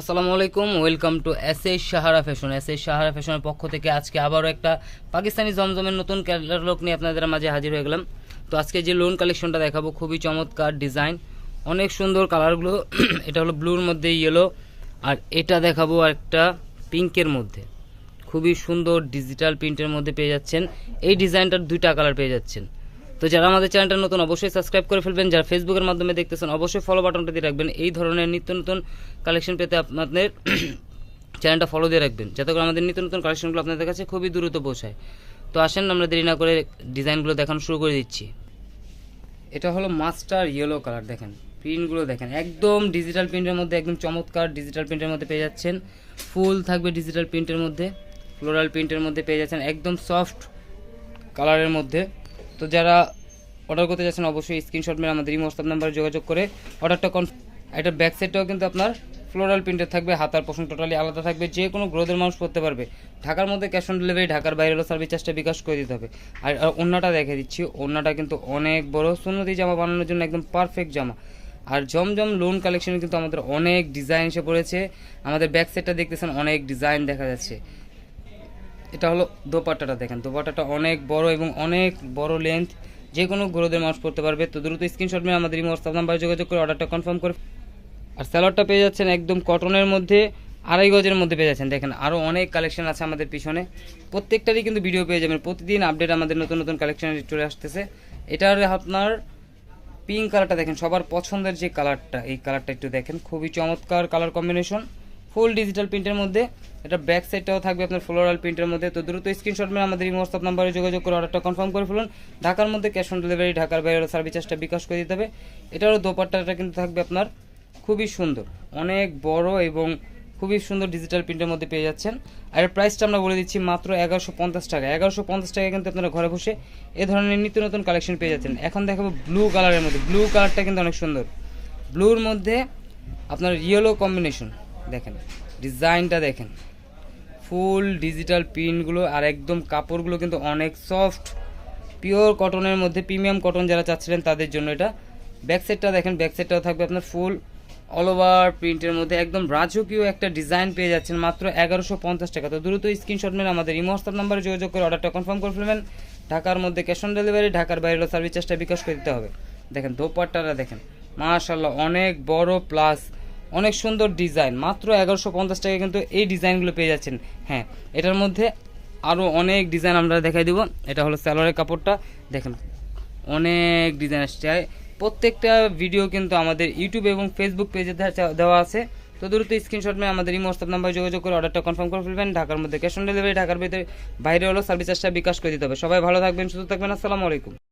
আসসালামু আলাইকুম, welcome to S S Sahara fashion. S S Sahara ফ্যাশনের পক্ষ থেকে আজকে আবারও একটা পাকিস্তানি জমজমের নতুন ক্যাটালগ নিয়ে আপনাদের মাঝে হাজির হয়ে গেলাম। তো আজকে যে লোন কালেকশনটা দেখাবো খুবই চমৎকার ডিজাইন, অনেক সুন্দর কালারগুলো। এটা হলো ব্লুর মধ্যে ইয়েলো, আর এটা দেখাবো একটা পিঙ্কের মধ্যে। খুবই সুন্দর ডিজিটাল প্রিন্টের মধ্যে পেয়ে যাচ্ছেন। এই ডিজাইনটার দুইটা কালার পেয়ে যাচ্ছেন। তো যারা আমাদের চ্যানেলটা নতুন অবশ্যই সাবস্ক্রাইব করে ফেলবেন, যারা ফেসবুকের মাধ্যমে দেখতেছেন অবশ্যই ফলো বাটনটা দিয়ে রাখবেন। এই ধরনের নিত্য নতুন কালেকশন পেতে আপনাদের চ্যানেলটা ফলো দিয়ে রাখবেন, যাতে করে আমাদের নিত্য নতুন কালেকশনগুলো আপনাদের কাছে খুবই দ্রুত পৌঁছায়। তো আসেন আমরা দেরি না করে ডিজাইনগুলো দেখানো শুরু করে দিচ্ছি। এটা হলো মাস্টার ইয়েলো কালার, দেখেন প্রিন্টগুলো দেখেন, একদম ডিজিটাল প্রিন্টের মধ্যে, একদম চমৎকার ডিজিটাল প্রিন্টের মধ্যে পেয়ে যাচ্ছেন। ফুল থাকবে ডিজিটাল প্রিন্টের মধ্যে, ফ্লোরাল প্রিন্টের মধ্যে পেয়ে যাচ্ছেন, একদম সফট কালারের মধ্যে। তো যারা অর্ডার করতে যাচ্ছেন অবশ্যই স্ক্রিনশট মেরে আমাদের এই হোয়াটসঅ্যাপ নাম্বারে যোগাযোগ করে অর্ডারটা এটা ব্যাক সাইডটাও কিন্তু আপনার ফ্লোরাল প্রিন্টের থাকবে, হাতার পোষণ টোটালি আলাদা থাকবে, যে কোনো গ্রোথের মানুষ করতে পারবে। ঢাকার মধ্যে ক্যাশ অন ডেলিভারি, ঢাকার বাইরে হলো সার্ভিস চার্জটা বিকাশ করে দিতে হবে। আর ওড়নাটা দেখে দিচ্ছি, ওড়নাটা কিন্তু অনেক বড়, সুন্নতি জামা বানানোর জন্য একদম পারফেক্ট জামা। আর জমজম লোন কালেকশনে কিন্তু আমাদের অনেক ডিজাইন এসে পড়েছে। আমাদের ব্যাক সাইডটা দেখতেছেন অনেক ডিজাইন দেখা যাচ্ছে। এটা হলো দোপাট্টাটা, দেখেন দোপাট্টাটা অনেক বড় এবং অনেক বড় লেন্থ, যে কোনো গ্রোথের মানুষ পড়তে পারবে। তো দ্রুত স্ক্রিনশট নিয়ে আমাদের এই হোয়াটসঅ্যাপ নাম্বারে যোগাযোগ করে অর্ডারটা কনফার্ম করে। আর স্যালোয়ারটা পেয়ে যাচ্ছেন একদম কটনের মধ্যে, 2.5 গজের মধ্যে পেয়ে যাচ্ছেন। দেখেন আরও অনেক কালেকশন আছে আমাদের পিছনে, প্রত্যেকটারই কিন্তু ভিডিও পেয়ে যাবেন। প্রতিদিন আপডেট আমাদের নতুন নতুন কালেকশন চলে আসতেছে। এটার আপনার পিঙ্ক কালারটা দেখেন, সবার পছন্দের যে কালারটা, এই কালারটা একটু দেখেন, খুবই চমৎকার কালার কম্বিনেশন, ফুল ডিজিটাল প্রিন্টের মধ্যে। এটা ব্যাক সাইডটাও থাকবে আপনার ফ্লোরাল প্রিন্টের মধ্যে। তো দ্রুত স্ক্রিনশট মেরে আমাদের এই হোয়াটসঅ্যাপ নাম্বারে যোগাযোগ করে অর্ডারটা কনফার্ম করে ফেলুন। ঢাকার মধ্যে ক্যাশ অন ডেলিভারি, ঢাকার বাইরে সার্ভিস চার্জটা বিকাশ করে দিতে হবে। এটারও দোপাট্টাটা কিন্তু থাকবে আপনার খুবই সুন্দর, অনেক বড় এবং খুবই সুন্দর ডিজিটাল প্রিন্টের মধ্যে পেয়ে যাচ্ছেন। আর এর প্রাইসটা আমরা বলে দিচ্ছি মাত্র 1150 টাকা। 1150 টাকা কিন্তু আপনারা ঘরে বসে এ ধরনের নিত্য নতুন কালেকশন পেয়ে যাচ্ছেন। এখন দেখাবো ব্লু কালারের মধ্যে, ব্লু কালারটা কিন্তু অনেক সুন্দর। ব্লুর মধ্যে আপনার ইয়েলো কম্বিনেশন, দেখেন ডিজাইনটা দেখেন, ফুল ডিজিটাল প্রিন্টগুলো, আর একদম কাপড়গুলো কিন্তু অনেক সফট, পিওর কটনের মধ্যে, প্রিমিয়াম কটন যারা চাচ্ছিলেন তাদের জন্য এটা। ব্যাক সাইডটা দেখেন, ব্যাক সাইডটাও থাকবে আপনার ফুল অল ওভার প্রিন্টের মধ্যে, একদম রাজকীয় একটা ডিজাইন পেয়ে যাচ্ছেন মাত্র 1150 টাকা। তো দ্রুত স্ক্রিনশট মেরে আমাদের এই হোয়াটসঅ্যাপ নাম্বারে যোগাযোগ করে অর্ডারটা কনফার্ম করে ফেলবেন। ঢাকার মধ্যে ক্যাশ অন ডেলিভারি, ঢাকার বাইরে হলো সার্ভিস চার্জটা বিকাশ করে দিতে হবে। দেখেন দোপাট্টাটা দেখেন, মাশাআল্লাহ অনেক বড় প্লাস অনেক সুন্দর ডিজাইন, মাত্র 1150 টাকা কিন্তু এই ডিজাইনগুলো পেয়ে যাচ্ছেন। হ্যাঁ, এটার মধ্যে আরও অনেক ডিজাইন আমরা দেখাই দিব। এটা হলো সালোয়ারের কাপড়টা, দেখেন অনেক ডিজাইন আসছে। প্রত্যেকটা ভিডিও কিন্তু আমাদের ইউটিউব এবং ফেসবুক পেজে দেওয়া আছে। তো দ্রুত স্ক্রিনশট নিয়ে আমাদের এই হোয়াটসঅ্যাপ নাম্বারে যোগাযোগ করে অর্ডারটা কনফার্ম করে ফেলবেন। ঢাকার মধ্যে ক্যাশ অন ডেলিভারি, ঢাকার ভিতরে বাইরে হলো সার্ভিস চার্জটা বিকাশ করে দিতে হবে। সবাই ভালো থাকবেন, সুস্থ থাকবেন, আসসালামু আলাইকুম।